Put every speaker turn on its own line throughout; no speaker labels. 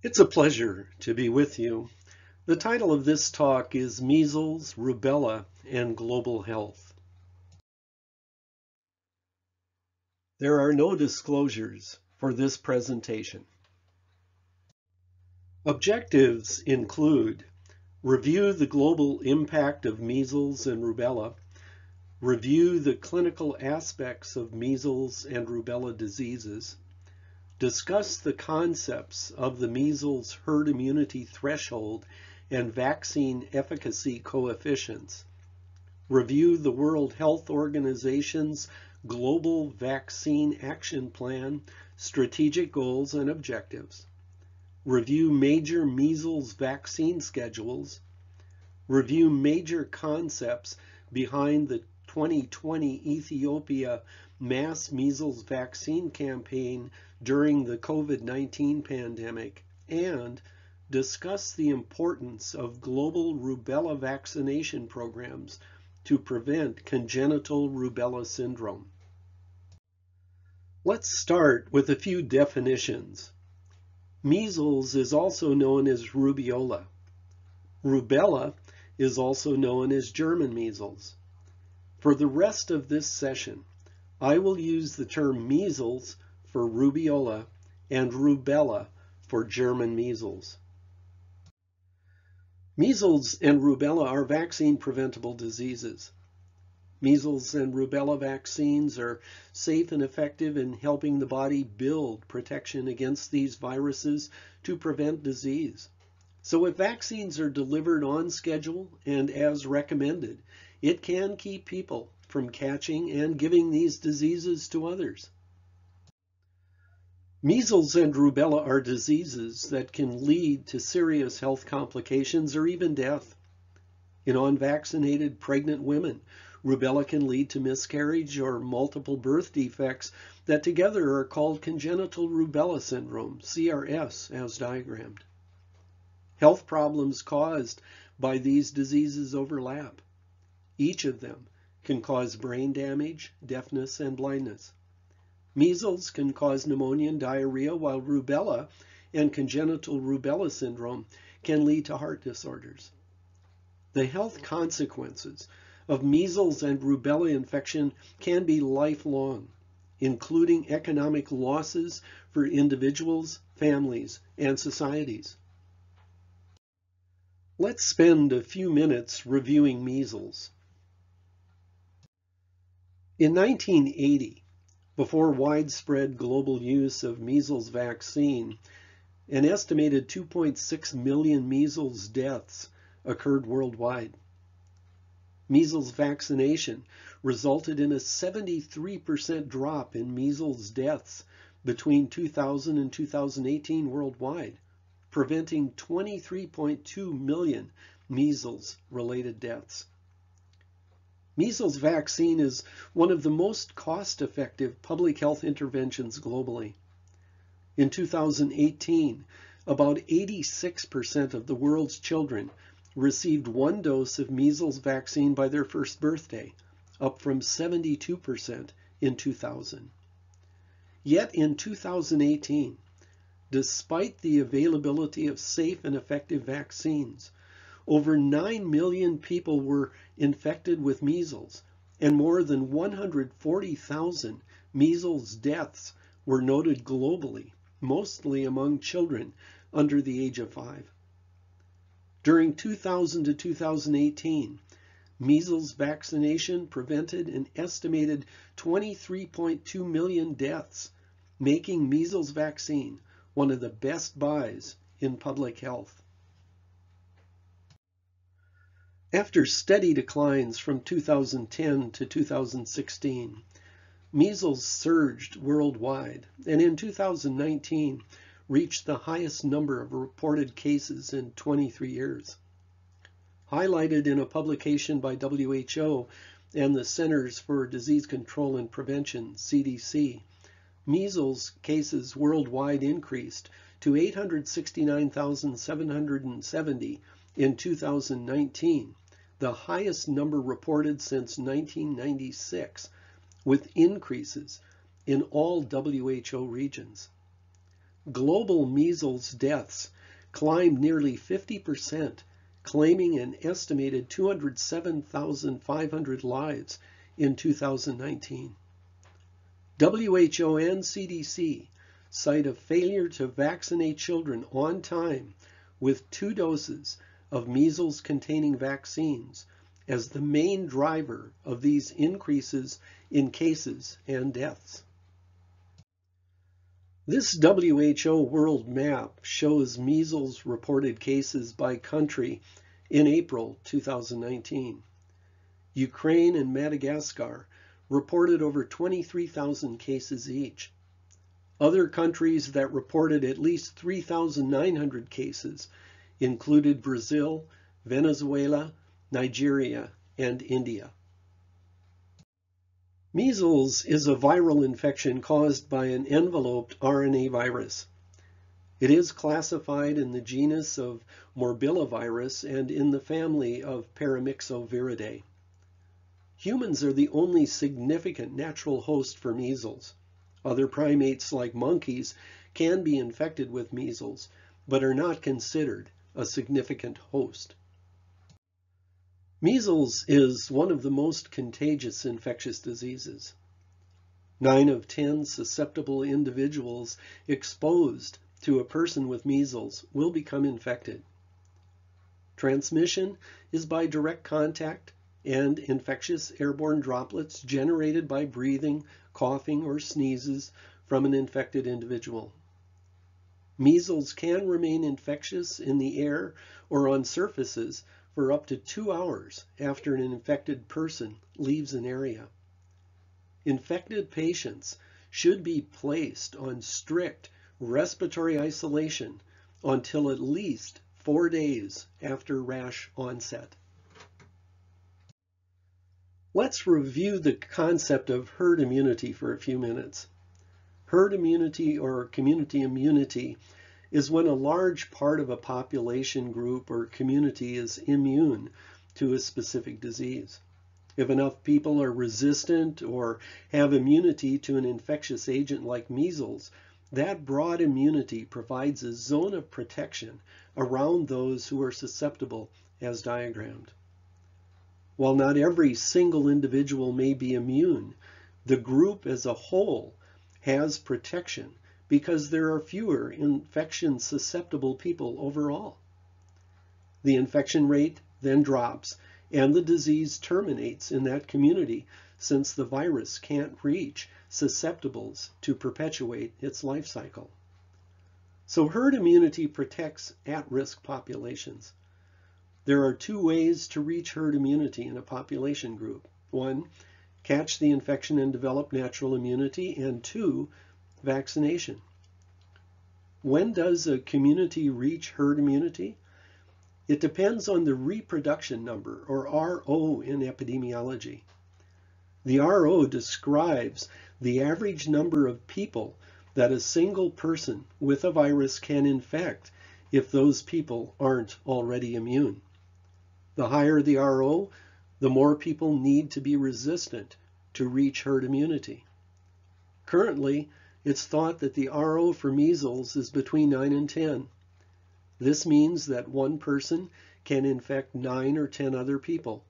It's a pleasure to be with you. The title of this talk is Measles, Rubella, and Global Health. There are no disclosures for this presentation. Objectives include review the global impact of measles and rubella, review the clinical aspects of measles and rubella diseases, discuss the concepts of the measles herd immunity threshold and vaccine efficacy coefficients, review the World Health Organization's Global Vaccine Action Plan, strategic goals and objectives, review major measles vaccine schedules, review major concepts behind the 2020 Ethiopia mass measles vaccine campaign during the COVID-19 pandemic, and discuss the importance of global rubella vaccination programs to prevent congenital rubella syndrome. Let's start with a few definitions. Measles is also known as rubeola. Rubella is also known as German measles. For the rest of this session, I will use the term measles for rubeola and rubella for German measles. Measles and rubella are vaccine-preventable diseases. Measles and rubella vaccines are safe and effective in helping the body build protection against these viruses to prevent disease. So if vaccines are delivered on schedule and as recommended, it can keep people from catching and giving these diseases to others. Measles and rubella are diseases that can lead to serious health complications or even death. In unvaccinated pregnant women, rubella can lead to miscarriage or multiple birth defects that together are called congenital rubella syndrome, CRS, as diagrammed. Health problems caused by these diseases overlap. Each of them can cause brain damage, deafness, and blindness. Measles can cause pneumonia and diarrhea, while rubella and congenital rubella syndrome can lead to heart disorders. The health consequences of measles and rubella infection can be lifelong, including economic losses for individuals, families, and societies. Let's spend a few minutes reviewing measles. In 1980, before widespread global use of measles vaccine, an estimated 2.6 million measles deaths occurred worldwide. Measles vaccination resulted in a 73% drop in measles deaths between 2000 and 2018 worldwide, preventing 23.2 million measles-related deaths. Measles vaccine is one of the most cost-effective public health interventions globally. In 2018, about 86% of the world's children received one dose of measles vaccine by their first birthday, up from 72% in 2000. Yet in 2018, despite the availability of safe and effective vaccines, over 9 million people were infected with measles, and more than 140,000 measles deaths were noted globally, mostly among children under the age of 5. During 2000 to 2018, measles vaccination prevented an estimated 23.2 million deaths, making measles vaccine one of the best buys in public health. After steady declines from 2010 to 2016, measles surged worldwide, and in 2019 reached the highest number of reported cases in 23 years. Highlighted in a publication by WHO and the Centers for Disease Control and Prevention, CDC, measles cases worldwide increased to 869,770 in 2019, the highest number reported since 1996, with increases in all WHO regions. global measles deaths climbed nearly 50%, claiming an estimated 207,500 lives in 2019. WHO and CDC cite a failure to vaccinate children on time with 2 doses of measles-containing vaccines as the main driver of these increases in cases and deaths. This WHO world map shows measles reported cases by country in April 2019. Ukraine and Madagascar reported over 23,000 cases each. Other countries that reported at least 3,900 cases included Brazil, Venezuela, Nigeria, and India. Measles is a viral infection caused by an enveloped RNA virus. It is classified in the genus of Morbillivirus and in the family of Paramyxoviridae. Humans are the only significant natural host for measles. Other primates, like monkeys, can be infected with measles, but are not considered a significant host. Measles is one of the most contagious infectious diseases. 9 of 10 susceptible individuals exposed to a person with measles will become infected. Transmission is by direct contact and infectious airborne droplets generated by breathing, coughing, or sneezes from an infected individual. Measles can remain infectious in the air or on surfaces for up to 2 hours after an infected person leaves an area. Infected patients should be placed on strict respiratory isolation until at least 4 days after rash onset. Let's review the concept of herd immunity for a few minutes. Herd immunity or community immunity is when a large part of a population group or community is immune to a specific disease. If enough people are resistant or have immunity to an infectious agent like measles, that broad immunity provides a zone of protection around those who are susceptible, as diagrammed. While not every single individual may be immune, the group as a whole has protection because there are fewer infection-susceptible people overall. The infection rate then drops, and the disease terminates in that community since the virus can't reach susceptibles to perpetuate its life cycle. So herd immunity protects at-risk populations. There are 2 ways to reach herd immunity in a population group. 1, catch the infection and develop natural immunity, and 2, vaccination. When does a community reach herd immunity? It depends on the reproduction number, or RO in epidemiology. The RO describes the average number of people that a single person with a virus can infect if those people aren't already immune. The higher the RO, the more people need to be resistant to reach herd immunity. Currently, it's thought that the RO for measles is between 9 and 10. This means that one person can infect 9 or 10 other people.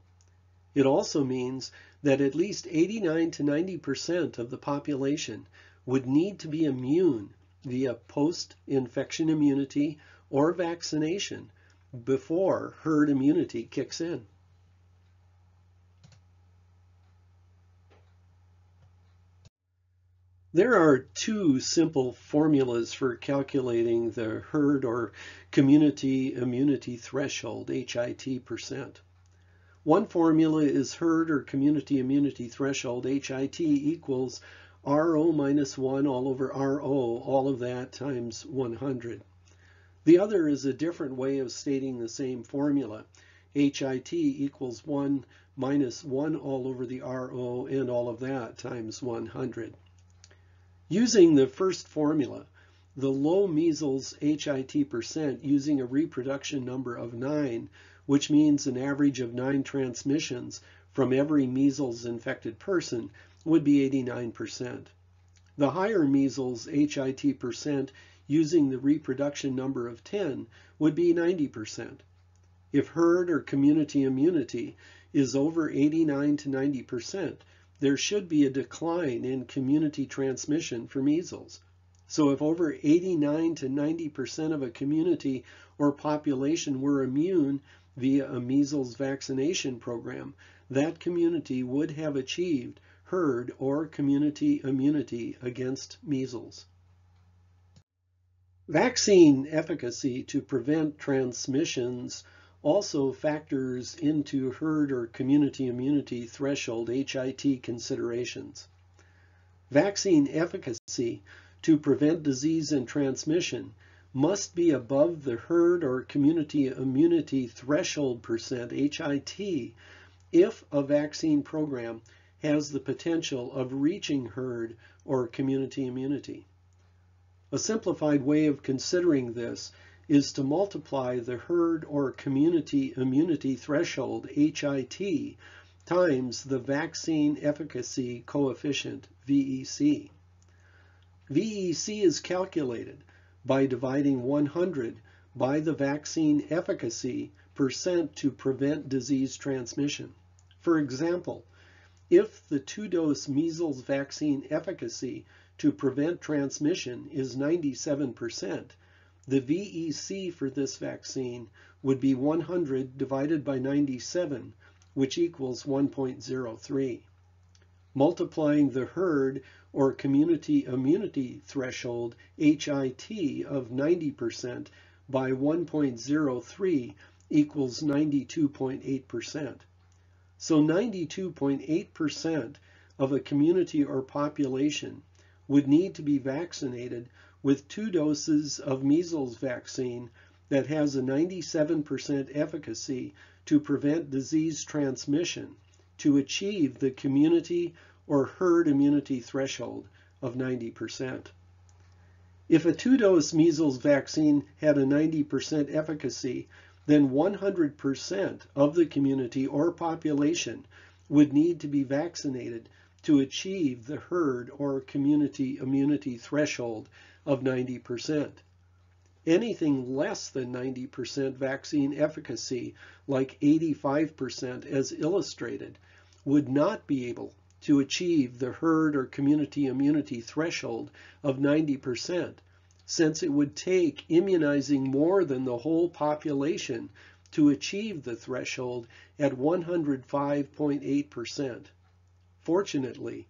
It also means that at least 89 to 90% of the population would need to be immune via post-infection immunity or vaccination before herd immunity kicks in. There are 2 simple formulas for calculating the herd or community immunity threshold, HIT percent. One formula is herd or community immunity threshold, HIT equals RO minus 1 all over RO, all of that times 100. The other is a different way of stating the same formula. HIT equals 1 minus 1 all over the RO and all of that times 100. Using the first formula, the low measles HIT percent using a reproduction number of 9, which means an average of 9 transmissions from every measles infected person, would be 89%. The higher measles HIT percent using the reproduction number of 10 would be 90%. If herd or community immunity is over 89 to 90%, there should be a decline in community transmission for measles. So if over 89 to 90% of a community or population were immune via a measles vaccination program, that community would have achieved herd or community immunity against measles. Vaccine efficacy to prevent transmissions also factors into herd or community immunity threshold HIT considerations. Vaccine efficacy to prevent disease and transmission must be above the herd or community immunity threshold percent HIT if a vaccine program has the potential of reaching herd or community immunity. A simplified way of considering this is to multiply the herd or community immunity threshold HIT times the vaccine efficacy coefficient VEC. VEC is calculated by dividing 100 by the vaccine efficacy percent to prevent disease transmission. For example, if the 2-dose measles vaccine efficacy to prevent transmission is 97%, the VEC for this vaccine would be 100 divided by 97, which equals 1.03. Multiplying the herd or community immunity threshold HIT of 90% by 1.03 equals 92.8%. So 92.8% of a community or population would need to be vaccinated with 2 doses of measles vaccine that has a 97% efficacy to prevent disease transmission to achieve the community or herd immunity threshold of 90%. If a 2-dose measles vaccine had a 90% efficacy, then 100% of the community or population would need to be vaccinated to achieve the herd or community immunity threshold of 90%. Anything less than 90% vaccine efficacy, like 85% as illustrated, would not be able to achieve the herd or community immunity threshold of 90%, since it would take immunizing more than the whole population to achieve the threshold at 105.8%. Fortunately,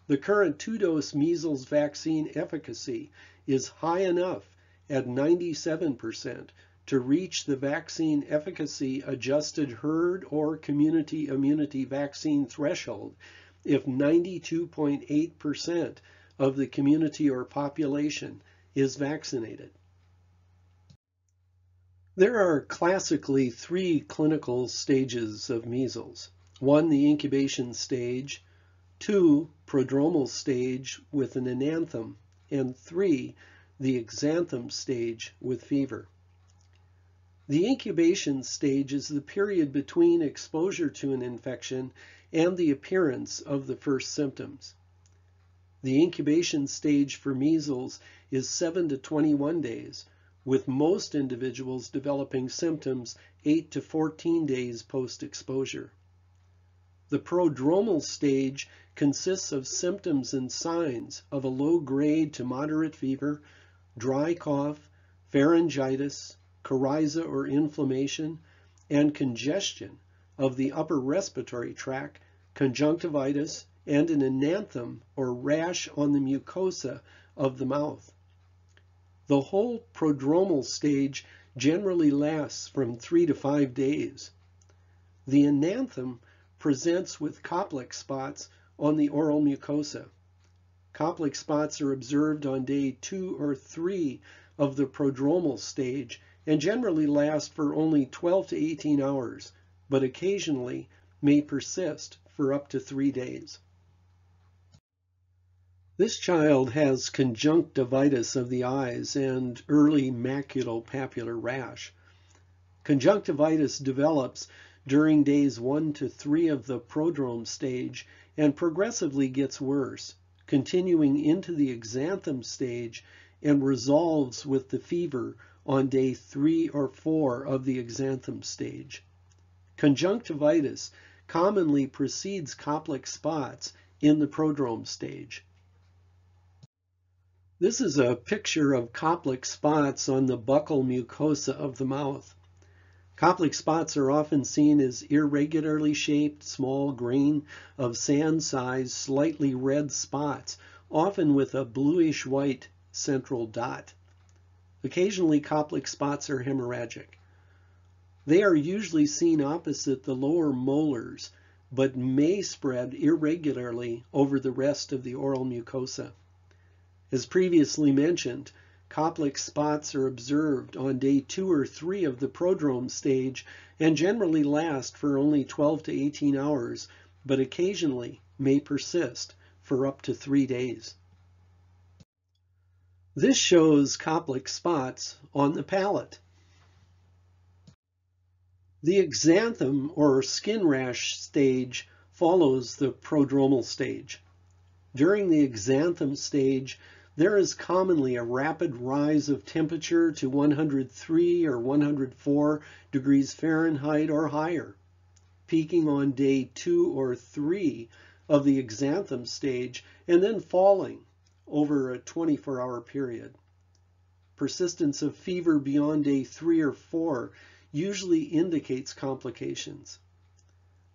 the current 2-dose measles vaccine efficacy is high enough at 97% to reach the vaccine efficacy adjusted herd or community immunity vaccine threshold if 92.8% of the community or population is vaccinated. There are classically 3 clinical stages of measles. 1, the incubation stage, 2, prodromal stage with an enanthem, and 3, the exanthem stage with fever. The incubation stage is the period between exposure to an infection and the appearance of the first symptoms. The incubation stage for measles is 7 to 21 days, with most individuals developing symptoms 8 to 14 days post-exposure. The prodromal stage consists of symptoms and signs of a low-grade to moderate fever, dry cough, pharyngitis, coryza or inflammation, and congestion of the upper respiratory tract, conjunctivitis, and an enanthem or rash on the mucosa of the mouth. The whole prodromal stage generally lasts from 3 to 5 days. The enanthem presents with Koplik spots on the oral mucosa. Koplik spots are observed on day 2 or 3 of the prodromal stage and generally last for only 12 to 18 hours, but occasionally may persist for up to 3 days. This child has conjunctivitis of the eyes and early maculopapular rash. Conjunctivitis develops during days 1 to 3 of the prodrome stage and progressively gets worse, continuing into the exanthem stage and resolves with the fever on day 3 or 4 of the exanthem stage. Conjunctivitis commonly precedes complex spots in the prodrome stage. This is a picture of complex spots on the buccal mucosa of the mouth. Complex spots are often seen as irregularly shaped, small grain of sand-sized, slightly red spots, often with a bluish-white central dot. Occasionally, complex spots are hemorrhagic. They are usually seen opposite the lower molars, but may spread irregularly over the rest of the oral mucosa. As previously mentioned, complex spots are observed on day 2 or 3 of the prodrome stage and generally last for only 12 to 18 hours, but occasionally may persist for up to 3 days. This shows complex spots on the palate. The exanthem or skin rash stage follows the prodromal stage. During the exanthem stage, there is commonly a rapid rise of temperature to 103 or 104 degrees Fahrenheit or higher, peaking on day 2 or 3 of the exanthem stage and then falling over a 24-hour period. Persistence of fever beyond day 3 or 4 usually indicates complications.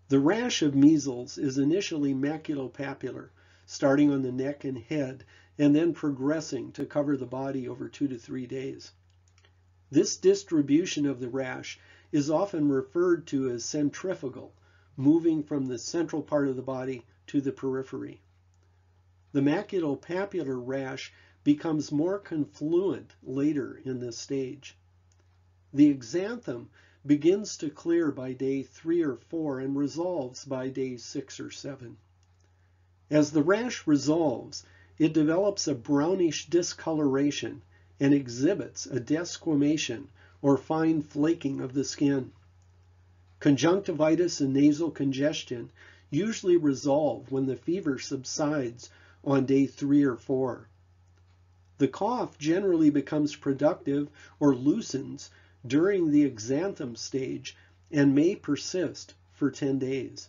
The rash of measles is initially maculopapular, starting on the neck and head, and then progressing to cover the body over 2 to 3 days. This distribution of the rash is often referred to as centrifugal, moving from the central part of the body to the periphery. The maculopapular rash becomes more confluent later in this stage. The exanthem begins to clear by day 3 or 4 and resolves by day 6 or 7. As the rash resolves, it develops a brownish discoloration and exhibits a desquamation or fine flaking of the skin. Conjunctivitis and nasal congestion usually resolve when the fever subsides on day 3 or 4. The cough generally becomes productive or loosens during the exanthem stage and may persist for 10 days.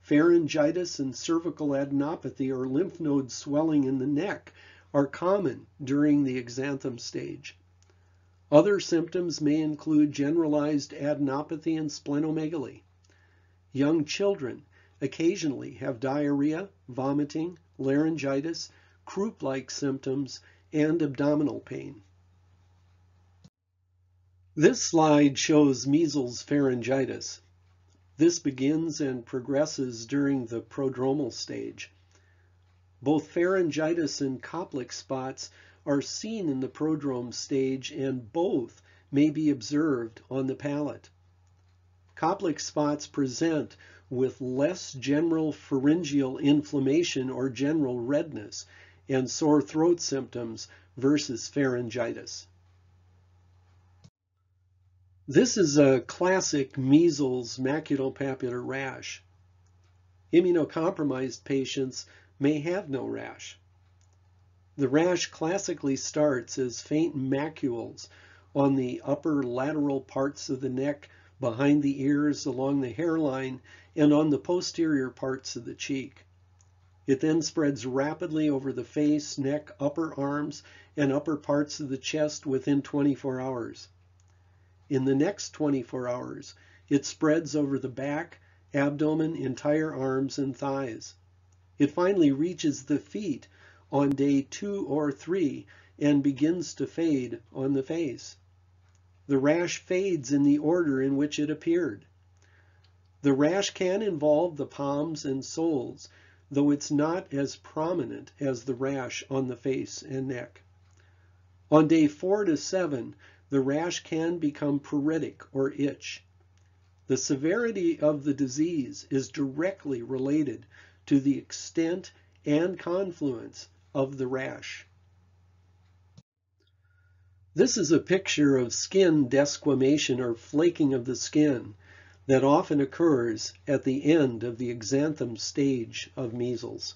Pharyngitis and cervical adenopathy or lymph node swelling in the neck are common during the exanthem stage. Other symptoms may include generalized adenopathy and splenomegaly. Young children occasionally have diarrhea, vomiting, laryngitis, croup-like symptoms, and abdominal pain. This slide shows measles pharyngitis. This begins and progresses during the prodromal stage. Both pharyngitis and complex spots are seen in the prodrome stage, and both may be observed on the palate. Complex spots present with less general pharyngeal inflammation or general redness and sore throat symptoms versus pharyngitis. This is a classic measles maculopapular rash. Immunocompromised patients may have no rash. The rash classically starts as faint macules on the upper lateral parts of the neck, behind the ears, along the hairline, and on the posterior parts of the cheek. It then spreads rapidly over the face, neck, upper arms, and upper parts of the chest within 24 hours. In the next 24 hours, it spreads over the back, abdomen, entire arms, and thighs. It finally reaches the feet on day 2 or 3 and begins to fade on the face. The rash fades in the order in which it appeared. The rash can involve the palms and soles, though it's not as prominent as the rash on the face and neck. On day 4 to 7, the rash can become pruritic or itch. The severity of the disease is directly related to the extent and confluence of the rash. This is a picture of skin desquamation or flaking of the skin that often occurs at the end of the exanthem stage of measles.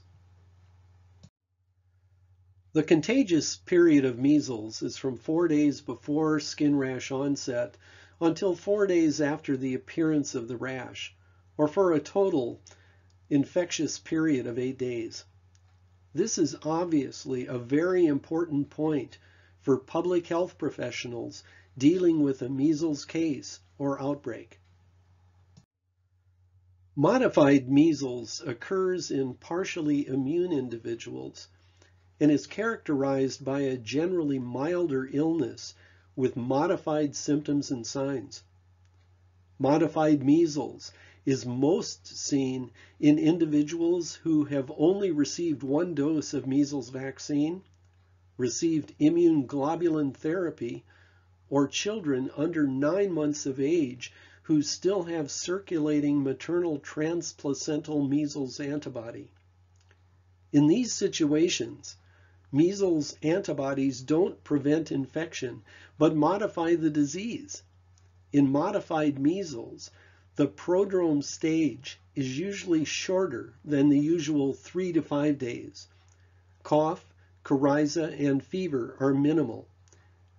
The contagious period of measles is from 4 days before skin rash onset until 4 days after the appearance of the rash, or for a total infectious period of 8 days. This is obviously a very important point for public health professionals dealing with a measles case or outbreak. Modified measles occurs in partially immune individuals and is characterized by a generally milder illness with modified symptoms and signs. Modified measles is most seen in individuals who have only received 1 dose of measles vaccine, received immune globulin therapy, or children under 9 months of age who still have circulating maternal transplacental measles antibody. In these situations, measles antibodies don't prevent infection, but modify the disease. In modified measles, the prodrome stage is usually shorter than the usual 3 to 5 days. Cough, coryza, and fever are minimal.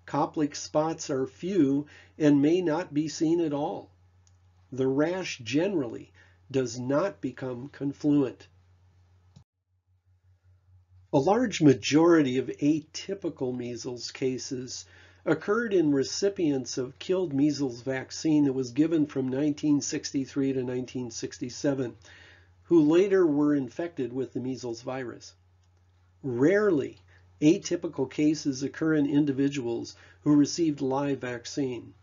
Koplik spots are few and may not be seen at all. The rash generally does not become confluent. A large majority of atypical measles cases occurred in recipients of killed measles vaccine that was given from 1963 to 1967, who later were infected with the measles virus. Rarely, atypical cases occur in individuals who received live vaccine.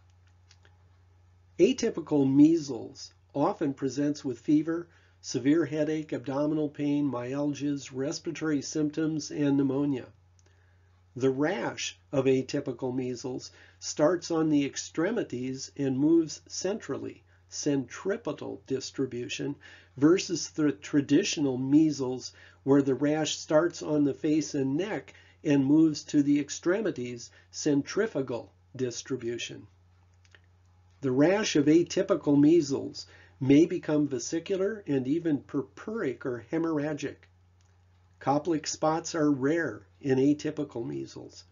Atypical measles often presents with fever, severe headache, abdominal pain, myalgias, respiratory symptoms, and pneumonia. The rash of atypical measles starts on the extremities and moves centrally, centripetal distribution, versus the traditional measles where the rash starts on the face and neck and moves to the extremities, centrifugal distribution. The rash of atypical measles may become vesicular and even purpuric or hemorrhagic. Koplik spots are rare in atypical measles.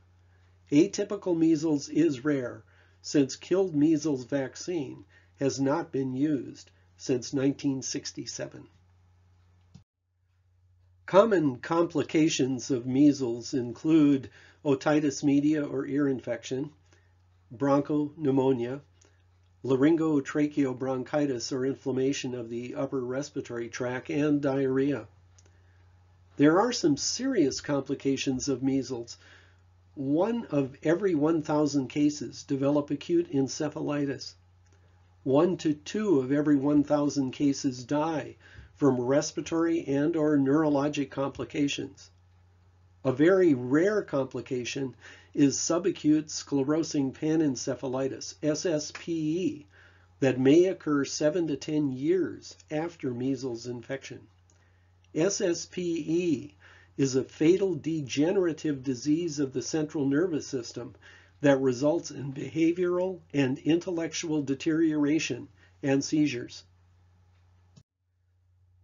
Atypical measles is rare since killed measles vaccine has not been used since 1967. Common complications of measles include otitis media or ear infection, bronchopneumonia, laryngotracheobronchitis or inflammation of the upper respiratory tract, and diarrhea. There are some serious complications of measles. 1 of every 1,000 cases develop acute encephalitis. 1 to 2 of every 1,000 cases die from respiratory and or neurologic complications. A very rare complication is subacute sclerosing panencephalitis, SSPE, that may occur 7 to 10 years after measles infection. SSPE is a fatal degenerative disease of the central nervous system that results in behavioral and intellectual deterioration and seizures.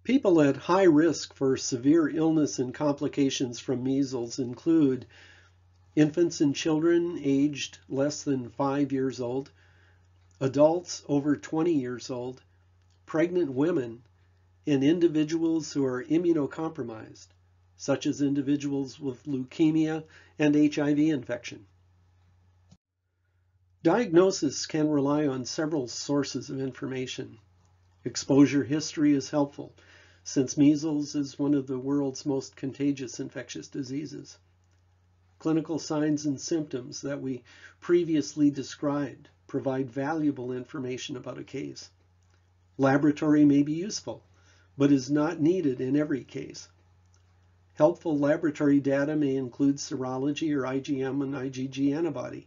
People at high risk for severe illness and complications from measles include infants and children aged less than 5 years old, adults over 20 years old, pregnant women, and individuals who are immunocompromised, such as individuals with leukemia and HIV infection. Diagnosis can rely on several sources of information. Exposure history is helpful, since measles is one of the world's most contagious infectious diseases. Clinical signs and symptoms that we previously described provide valuable information about a case. Laboratory may be useful, but is not needed in every case. Helpful laboratory data may include serology or IgM and IgG antibody.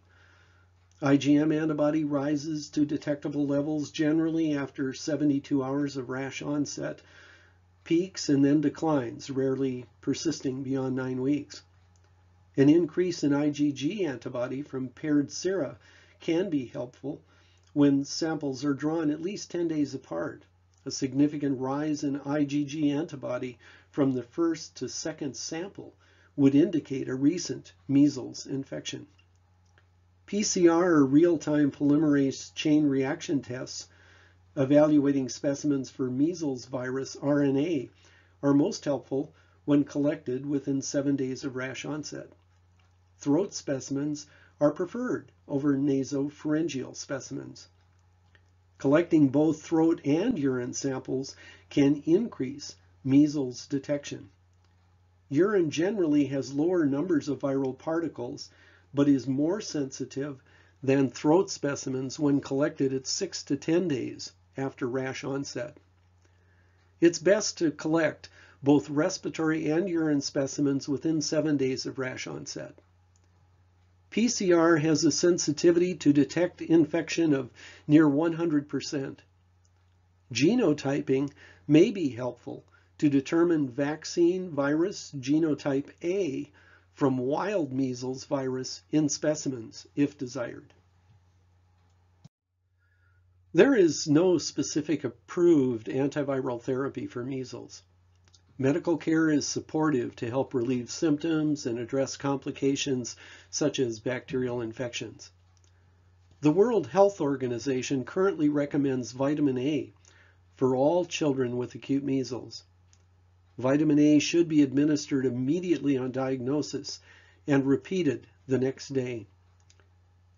IgM antibody rises to detectable levels generally after 72 hours of rash onset, peaks and then declines, rarely persisting beyond 9 weeks. An increase in IgG antibody from paired sera can be helpful when samples are drawn at least 10 days apart. A significant rise in IgG antibody from the first to second sample would indicate a recent measles infection. PCR, or real-time polymerase chain reaction tests, evaluating specimens for measles virus RNA, are most helpful when collected within 7 days of rash onset. Throat specimens are preferred over nasopharyngeal specimens. Collecting both throat and urine samples can increase measles detection. Urine generally has lower numbers of viral particles, but is more sensitive than throat specimens when collected at 6 to 10 days after rash onset. It's best to collect both respiratory and urine specimens within 7 days of rash onset. PCR has a sensitivity to detect infection of near 100%. Genotyping may be helpful to determine vaccine virus genotype A from wild measles virus in specimens, if desired. There is no specific approved antiviral therapy for measles. Medical care is supportive to help relieve symptoms and address complications such as bacterial infections. The World Health Organization currently recommends vitamin A for all children with acute measles. Vitamin A should be administered immediately on diagnosis and repeated the next day.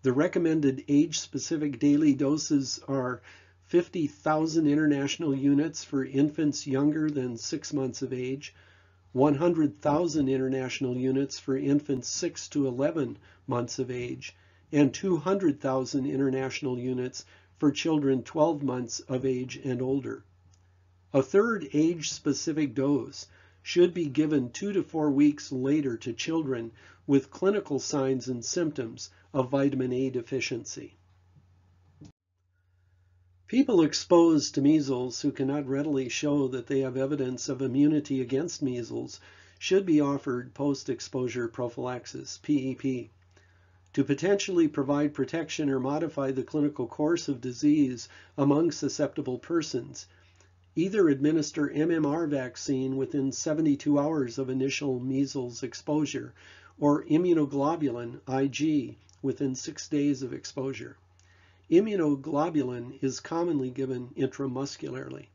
The recommended age-specific daily doses are 50,000 international units for infants younger than 6 months of age, 100,000 international units for infants 6 to 11 months of age, and 200,000 international units for children 12 months of age and older. A third age-specific dose should be given 2 to 4 weeks later to children with clinical signs and symptoms of vitamin A deficiency. People exposed to measles who cannot readily show that they have evidence of immunity against measles should be offered post-exposure prophylaxis, PEP, to potentially provide protection or modify the clinical course of disease among susceptible persons. Either administer MMR vaccine within 72 hours of initial measles exposure or immunoglobulin, IG, within 6 days of exposure. Immunoglobulin is commonly given intramuscularly.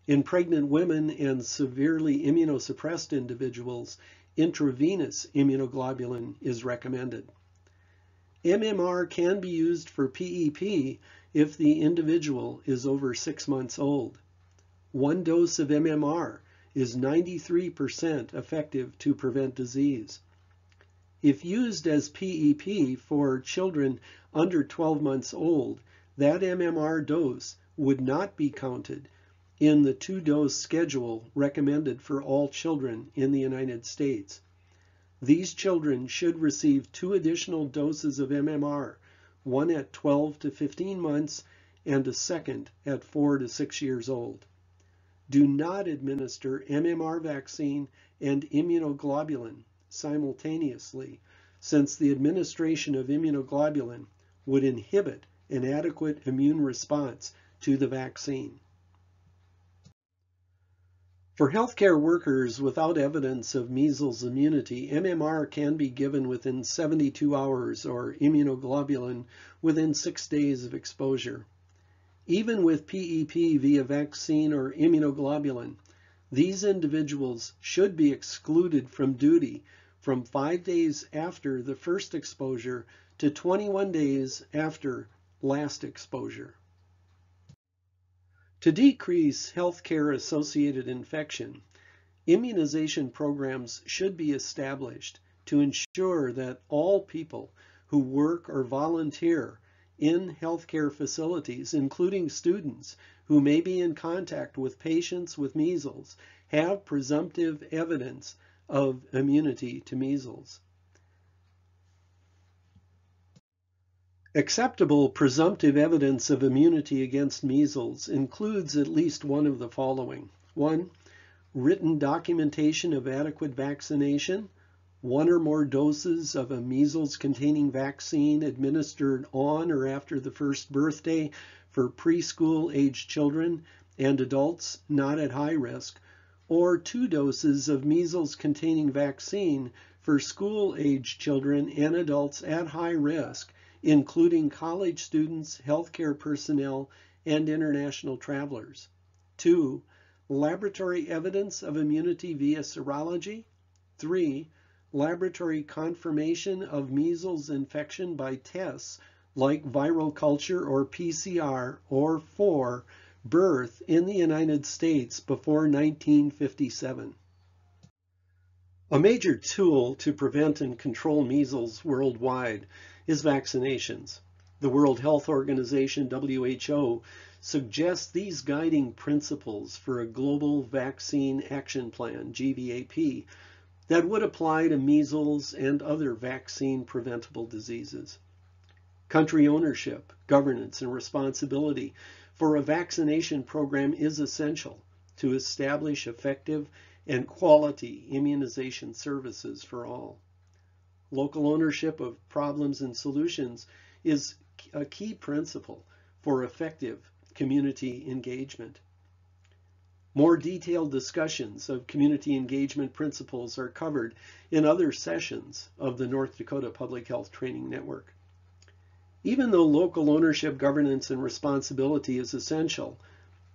In pregnant women and severely immunosuppressed individuals, intravenous immunoglobulin is recommended. MMR can be used for PEP if the individual is over 6 months old. 1 dose of MMR is 93% effective to prevent disease. If used as PEP for children under 12 months old, that MMR dose would not be counted in the 2-dose schedule recommended for all children in the United States. These children should receive 2 additional doses of MMR, one at 12 to 15 months and a second at 4 to 6 years old. Do not administer MMR vaccine and immunoglobulin simultaneously, since the administration of immunoglobulin would inhibit an adequate immune response to the vaccine. For healthcare workers without evidence of measles immunity, MMR can be given within 72 hours or immunoglobulin within 6 days of exposure. Even with PEP via vaccine or immunoglobulin, these individuals should be excluded from duty from 5 days after the first exposure to 21 days after last exposure. To decrease healthcare-associated infection, immunization programs should be established to ensure that all people who work or volunteer in healthcare facilities, including students who may be in contact with patients with measles, have presumptive evidence of immunity to measles. Acceptable presumptive evidence of immunity against measles includes at least one of the following. 1. Written documentation of adequate vaccination, 1 or more doses of a measles-containing vaccine administered on or after the first birthday for preschool-aged children and adults not at high risk, or 2 doses of measles-containing vaccine for school-age children and adults at high risk, including college students, healthcare personnel, and international travelers. 2. Laboratory evidence of immunity via serology. 3. Laboratory confirmation of measles infection by tests like viral culture or PCR, or 4. Birth in the United States before 1957. A major tool to prevent and control measles worldwide is vaccinations. The World Health Organization, WHO, suggests these guiding principles for a global vaccine action plan, GVAP, that would apply to measles and other vaccine-preventable diseases. Country ownership, governance, and responsibility for a vaccination program is essential to establish effective and quality immunization services for all. Local ownership of problems and solutions is a key principle for effective community engagement. More detailed discussions of community engagement principles are covered in other sessions of the North Dakota Public Health Training Network. Even though local ownership, governance, and responsibility is essential,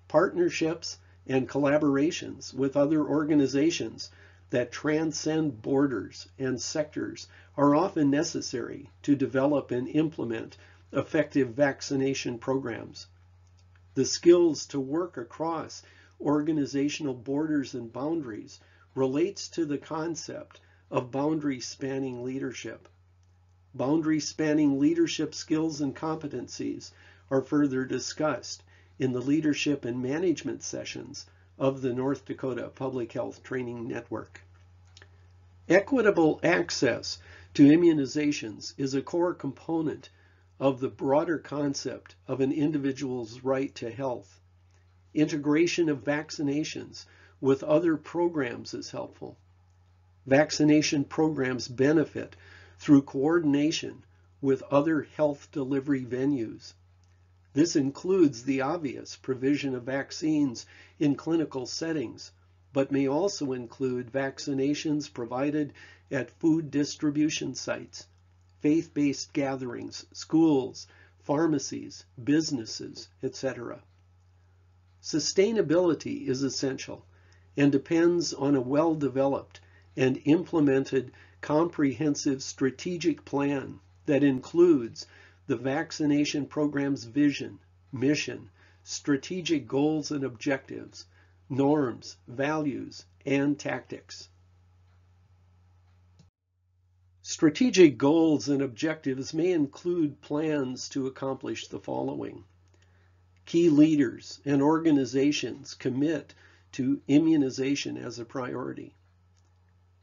partnerships and collaborations with other organizations that transcend borders and sectors are often necessary to develop and implement effective vaccination programs. The skills to work across organizational borders and boundaries relates to the concept of boundary-spanning leadership. Boundary-spanning leadership skills and competencies are further discussed in the leadership and management sessions of the North Dakota Public Health Training Network. Equitable access to immunizations is a core component of the broader concept of an individual's right to health. Integration of vaccinations with other programs is helpful. Vaccination programs benefit through coordination with other health delivery venues. This includes the obvious provision of vaccines in clinical settings, but may also include vaccinations provided at food distribution sites, faith-based gatherings, schools, pharmacies, businesses, etc. Sustainability is essential and depends on a well-developed and implemented comprehensive strategic plan that includes the vaccination program's vision, mission, strategic goals and objectives, norms, values, and tactics. Strategic goals and objectives may include plans to accomplish the following. Key leaders and organizations commit to immunization as a priority.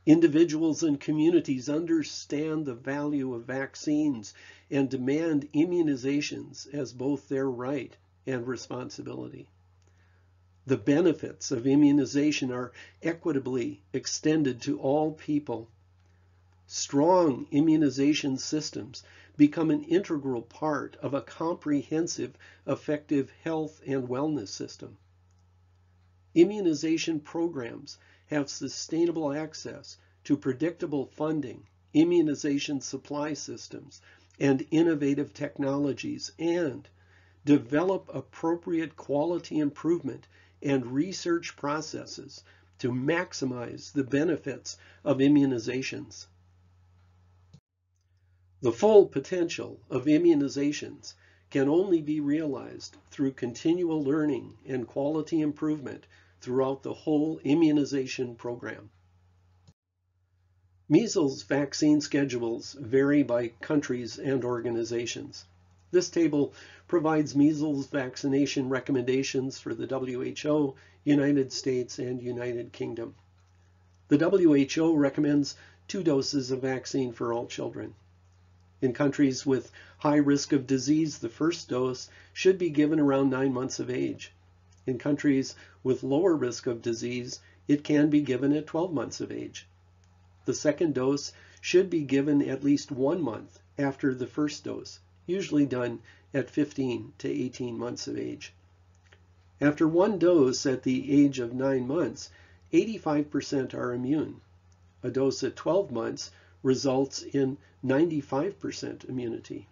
Individuals and communities understand the value of vaccines and demand immunizations as both their right and responsibility. The benefits of immunization are equitably extended to all people. Strong immunization systems become an integral part of a comprehensive, effective health and wellness system. Immunization programs have sustainable access to predictable funding, immunization supply systems, and innovative technologies, and develop appropriate quality improvement and research processes to maximize the benefits of immunizations. The full potential of immunizations can only be realized through continual learning and quality improvement throughout the whole immunization program. Measles vaccine schedules vary by countries and organizations. This table provides measles vaccination recommendations for the WHO, United States, and United Kingdom. The WHO recommends 2 doses of vaccine for all children. In countries with high risk of disease, the first dose should be given around 9 months of age. In countries with lower risk of disease, it can be given at 12 months of age. The second dose should be given at least 1 month after the first dose, usually done at 15 to 18 months of age. After 1 dose at the age of 9 months, 85% are immune. a dose at 12 months results in 95% immunity.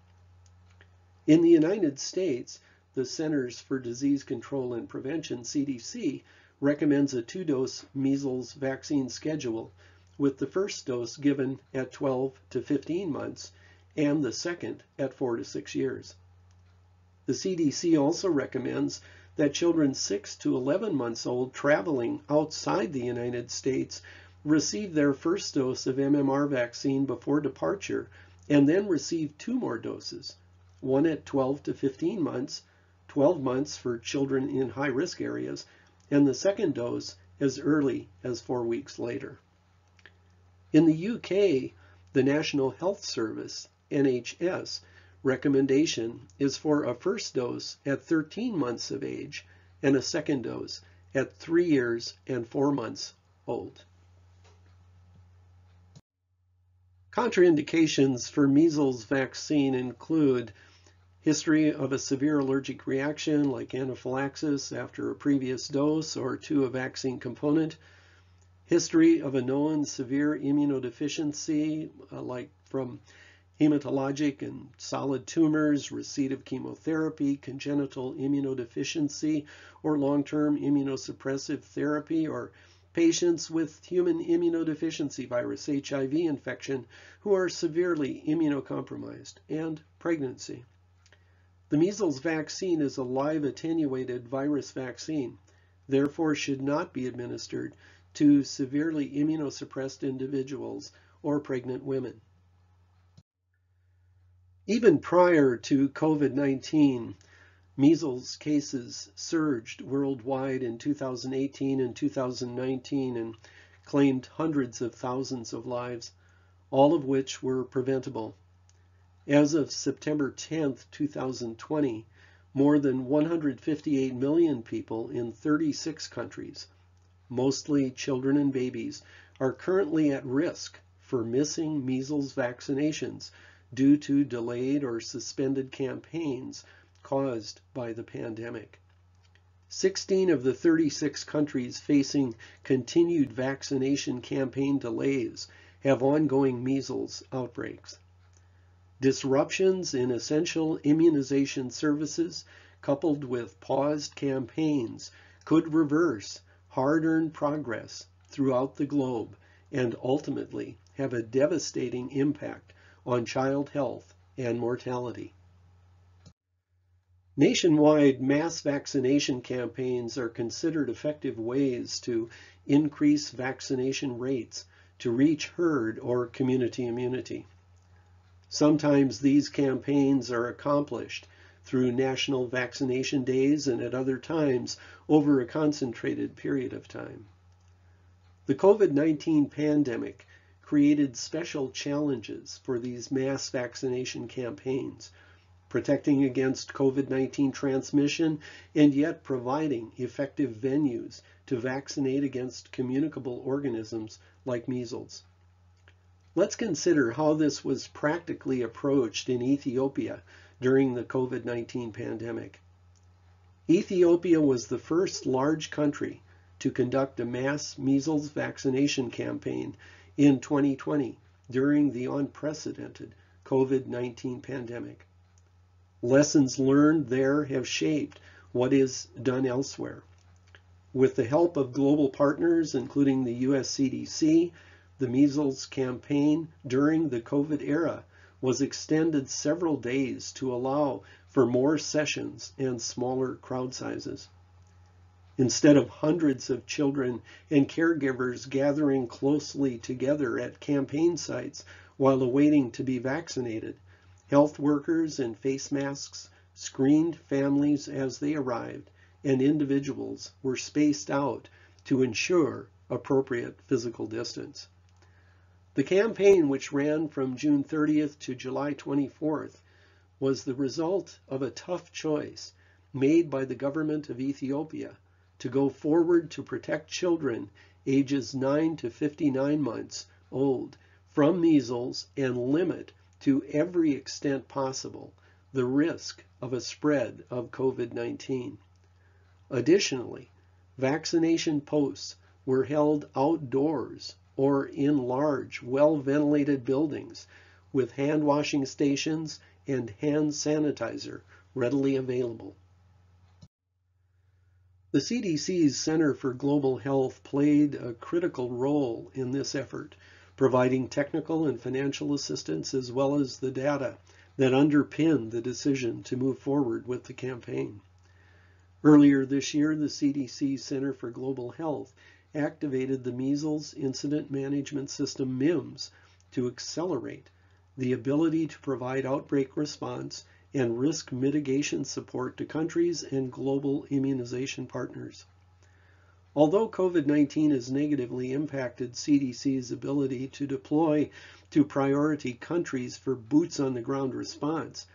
In the United States, the Centers for Disease Control and Prevention, CDC, recommends a 2-dose measles vaccine schedule, with the first dose given at 12 to 15 months and the second at 4 to 6 years. The CDC also recommends that children 6 to 11 months old traveling outside the United States receive their first dose of MMR vaccine before departure and then receive 2 more doses, one at 12 to 15 months, 12 months for children in high-risk areas, and the second dose as early as 4 weeks later. In the UK, the National Health Service, NHS, recommendation is for a first dose at 13 months of age and a second dose at 3 years and 4 months old. Contraindications for measles vaccine include history of a severe allergic reaction like anaphylaxis after a previous dose or to a vaccine component, history of a known severe immunodeficiency like from hematologic and solid tumors, receipt of chemotherapy, congenital immunodeficiency, or long-term immunosuppressive therapy, or patients with human immunodeficiency virus, HIV infection, who are severely immunocompromised, and pregnancy. The measles vaccine is a live attenuated virus vaccine, therefore should not be administered to severely immunosuppressed individuals or pregnant women. Even prior to COVID-19, measles cases surged worldwide in 2018 and 2019 and claimed hundreds of thousands of lives, all of which were preventable. As of September 10, 2020, more than 158 million people in 36 countries, mostly children and babies, are currently at risk for missing measles vaccinations due to delayed or suspended campaigns caused by the pandemic. 16 of the 36 countries facing continued vaccination campaign delays have ongoing measles outbreaks. Disruptions in essential immunization services, coupled with paused campaigns, could reverse hard-earned progress throughout the globe and ultimately have a devastating impact on child health and mortality. Nationwide mass vaccination campaigns are considered effective ways to increase vaccination rates to reach herd or community immunity. Sometimes these campaigns are accomplished through national vaccination days and at other times over a concentrated period of time. The COVID-19 pandemic created special challenges for these mass vaccination campaigns, protecting against COVID-19 transmission and yet providing effective venues to vaccinate against communicable organisms like measles. Let's consider how this was practically approached in Ethiopia during the COVID-19 pandemic. Ethiopia was the first large country to conduct a mass measles vaccination campaign in 2020 during the unprecedented COVID-19 pandemic. Lessons learned there have shaped what is done elsewhere. With the help of global partners, including the US CDC, the measles campaign during the COVID era was extended several days to allow for more sessions and smaller crowd sizes. Instead of hundreds of children and caregivers gathering closely together at campaign sites while awaiting to be vaccinated, health workers in face masks screened families as they arrived, and individuals were spaced out to ensure appropriate physical distance. The campaign, which ran from June 30th to July 24th, was the result of a tough choice made by the government of Ethiopia to go forward to protect children ages 9 to 59 months old from measles and limit to every extent possible the risk of a spread of COVID-19. Additionally, vaccination posts were held outdoors or in large, well-ventilated buildings with hand washing stations and hand sanitizer readily available. The CDC's Center for Global Health played a critical role in this effort, providing technical and financial assistance as well as the data that underpinned the decision to move forward with the campaign. Earlier this year, the CDC Center for Global Health activated the Measles Incident Management System, MIMS, to accelerate the ability to provide outbreak response and risk mitigation support to countries and global immunization partners. Although COVID-19 has negatively impacted CDC's ability to deploy to priority countries for boots-on-the-ground response,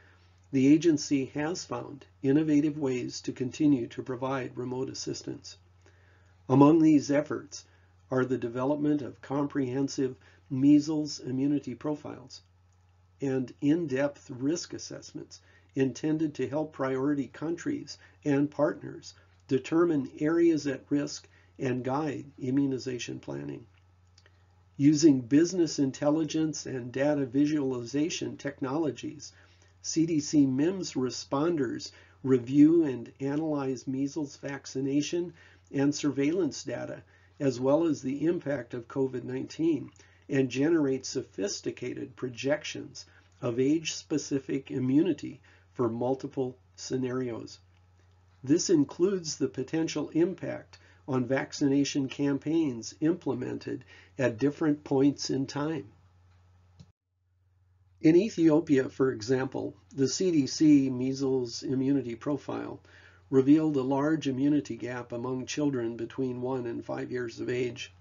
the agency has found innovative ways to continue to provide remote assistance. Among these efforts are the development of comprehensive measles immunity profiles and in-depth risk assessments intended to help priority countries and partners determine areas at risk and guide immunization planning. Using business intelligence and data visualization technologies, CDC MIMS responders review and analyze measles vaccination and surveillance data, as well as the impact of COVID-19, and generate sophisticated projections of age-specific immunity for multiple scenarios. This includes the potential impact on vaccination campaigns implemented at different points in time. In Ethiopia, for example, the CDC measles immunity profile revealed a large immunity gap among children between 1 and 5 years of age.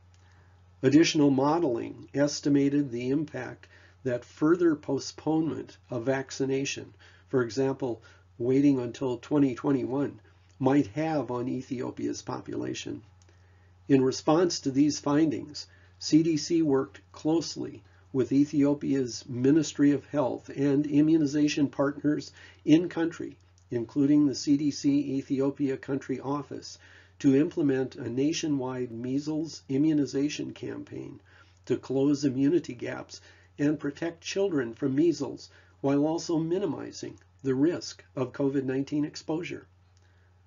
Additional modeling estimated the impact that further postponement of vaccination, for example, waiting until 2021, might have on Ethiopia's population. In response to these findings, CDC worked closely with Ethiopia's Ministry of Health and immunization partners in country, including the CDC Ethiopia Country Office, to implement a nationwide measles immunization campaign to close immunity gaps and protect children from measles while also minimizing the risk of COVID-19 exposure.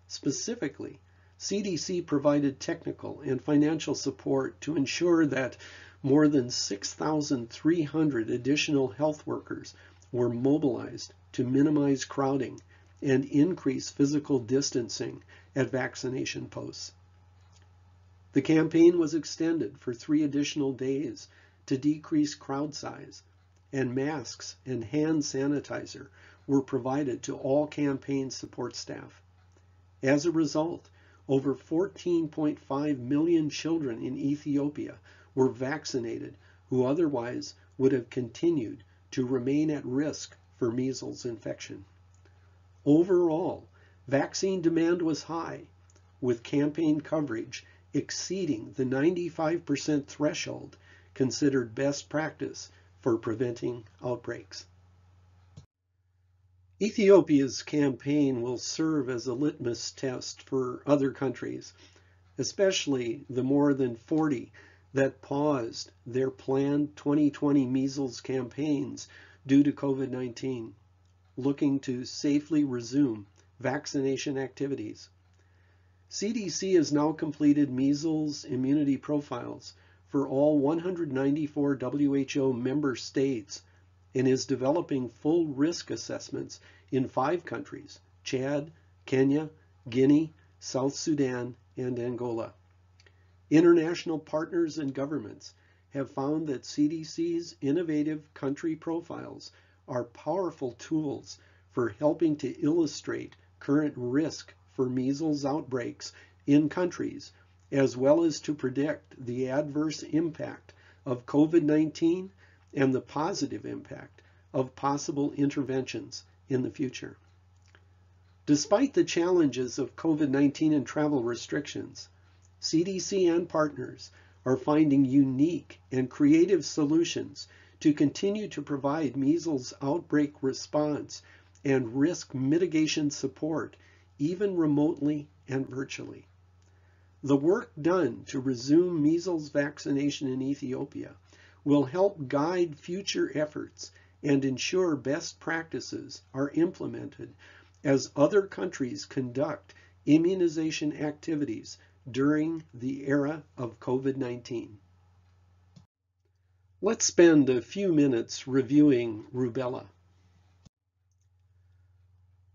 Specifically, CDC provided technical and financial support to ensure that more than 6,300 additional health workers were mobilized to minimize crowding and increase physical distancing at vaccination posts. The campaign was extended for 3 additional days to decrease crowd size, and masks and hand sanitizer were provided to all campaign support staff. As a result, over 14.5 million children in Ethiopia were vaccinated who otherwise would have continued to remain at risk for measles infection. Overall, vaccine demand was high, with campaign coverage exceeding the 95% threshold considered best practice for preventing outbreaks. Ethiopia's campaign will serve as a litmus test for other countries, especially the more than 40 that paused their planned 2020 measles campaigns due to COVID-19, looking to safely resume vaccination activities. CDC has now completed measles immunity profiles for all 194 WHO member states and is developing full risk assessments in 5 countries: Chad, Kenya, Guinea, South Sudan, and Angola. International partners and governments have found that CDC's innovative country profiles are powerful tools for helping to illustrate current risk for measles outbreaks in countries, as well as to predict the adverse impact of COVID-19 and the positive impact of possible interventions in the future. Despite the challenges of COVID-19 and travel restrictions, CDC and partners are finding unique and creative solutions to continue to provide measles outbreak response and risk mitigation support, even remotely and virtually. The work done to resume measles vaccination in Ethiopia will help guide future efforts and ensure best practices are implemented as other countries conduct immunization activities during the era of COVID-19. Let's spend a few minutes reviewing rubella.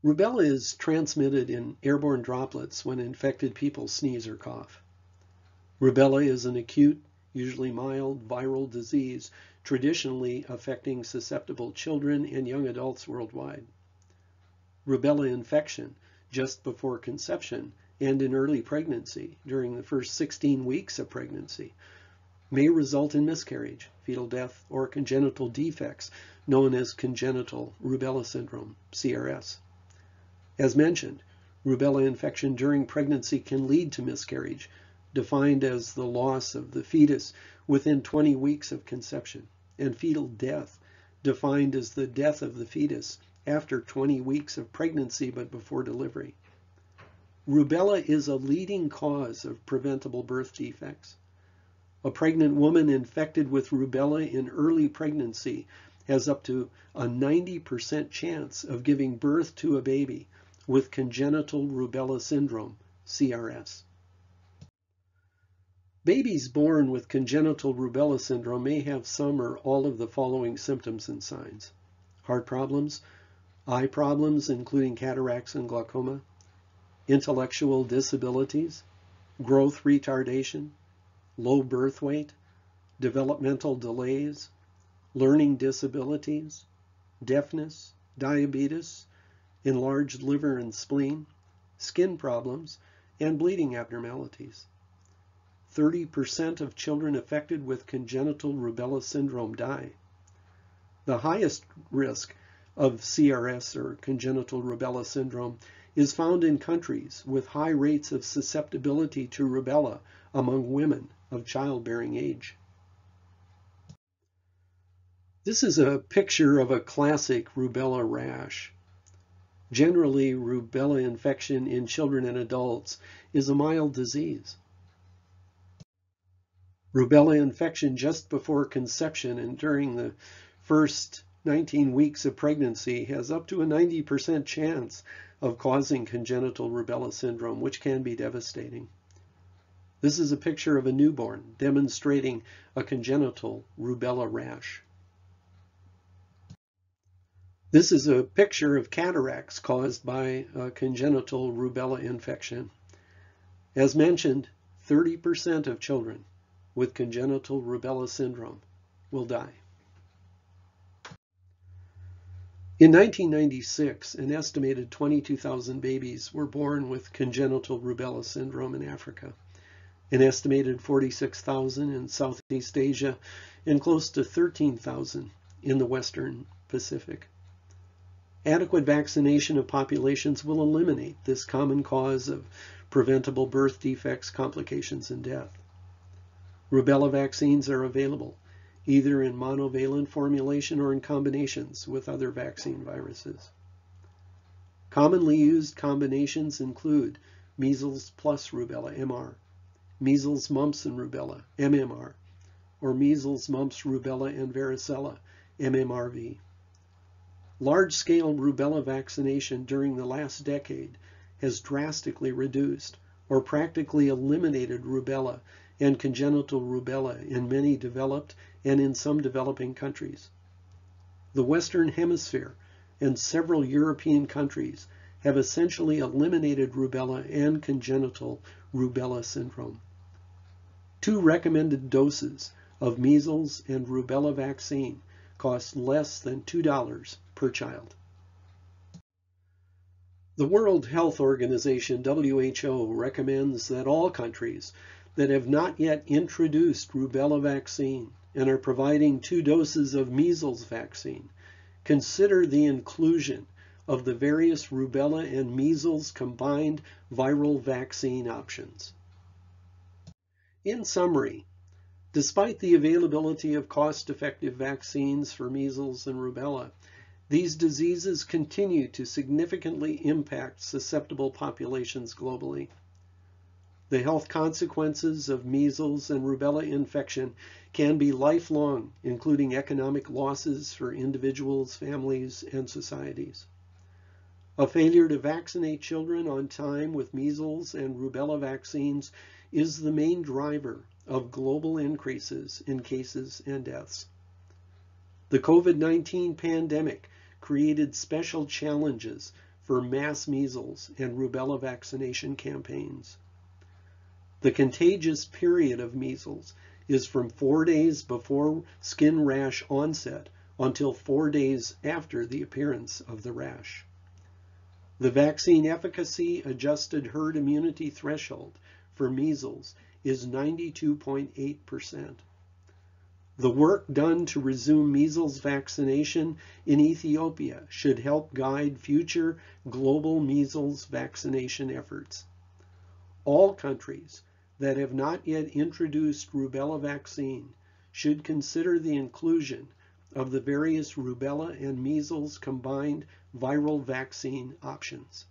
Rubella is transmitted in airborne droplets when infected people sneeze or cough. Rubella is an acute, usually mild, viral disease traditionally affecting susceptible children and young adults worldwide. Rubella infection just before conception and in early pregnancy during the first 16 weeks of pregnancy may result in miscarriage, fetal death, or congenital defects known as congenital rubella syndrome, CRS. As mentioned, rubella infection during pregnancy can lead to miscarriage, defined as the loss of the fetus within 20 weeks of conception, and fetal death, defined as the death of the fetus after 20 weeks of pregnancy but before delivery. Rubella is a leading cause of preventable birth defects. A pregnant woman infected with rubella in early pregnancy has up to a 90% chance of giving birth to a baby with congenital rubella syndrome, CRS. Babies born with congenital rubella syndrome may have some or all of the following symptoms and signs: heart problems, eye problems including cataracts and glaucoma, intellectual disabilities, growth retardation, low birth weight, developmental delays, learning disabilities, deafness, diabetes, enlarged liver and spleen, skin problems, and bleeding abnormalities. 30% of children affected with congenital rubella syndrome die. The highest risk of CRS or congenital rubella syndrome is found in countries with high rates of susceptibility to rubella among women of childbearing age. This is a picture of a classic rubella rash. Generally, rubella infection in children and adults is a mild disease. Rubella infection just before conception and during the first 19 weeks of pregnancy has up to a 90% chance of causing congenital rubella syndrome, which can be devastating. This is a picture of a newborn demonstrating a congenital rubella rash. This is a picture of cataracts caused by a congenital rubella infection. As mentioned, 30% of children with congenital rubella syndrome will die. In 1996, an estimated 22,000 babies were born with congenital rubella syndrome in Africa, an estimated 46,000 in Southeast Asia, and close to 13,000 in the Western Pacific. Adequate vaccination of populations will eliminate this common cause of preventable birth defects, complications, and death. Rubella vaccines are available either in monovalent formulation or in combinations with other vaccine viruses. Commonly used combinations include measles plus rubella, MR, measles, mumps, and rubella, MMR, or measles, mumps, rubella, and varicella, MMRV. Large-scale rubella vaccination during the last decade has drastically reduced or practically eliminated rubella and congenital rubella in many developed and in some developing countries. The Western Hemisphere and several European countries have essentially eliminated rubella and congenital rubella syndrome. 2 recommended doses of measles and rubella vaccine cost less than $2 per child. The World Health Organization, WHO, recommends that all countries that have not yet introduced rubella vaccine and are providing 2 doses of measles vaccine consider the inclusion of the various rubella and measles combined viral vaccine options. In summary, despite the availability of cost-effective vaccines for measles and rubella, these diseases continue to significantly impact susceptible populations globally. The health consequences of measles and rubella infection can be lifelong, including economic losses for individuals, families, and societies. A failure to vaccinate children on time with measles and rubella vaccines is the main driver of global increases in cases and deaths. The COVID-19 pandemic created special challenges for mass measles and rubella vaccination campaigns. The contagious period of measles is from 4 days before skin rash onset until 4 days after the appearance of the rash. The vaccine efficacy adjusted herd immunity threshold for measles is 92.8%. The work done to resume measles vaccination in Ethiopia should help guide future global measles vaccination efforts. All countries that have not yet introduced rubella vaccine should consider the inclusion of the various rubella and measles combined viral vaccine options.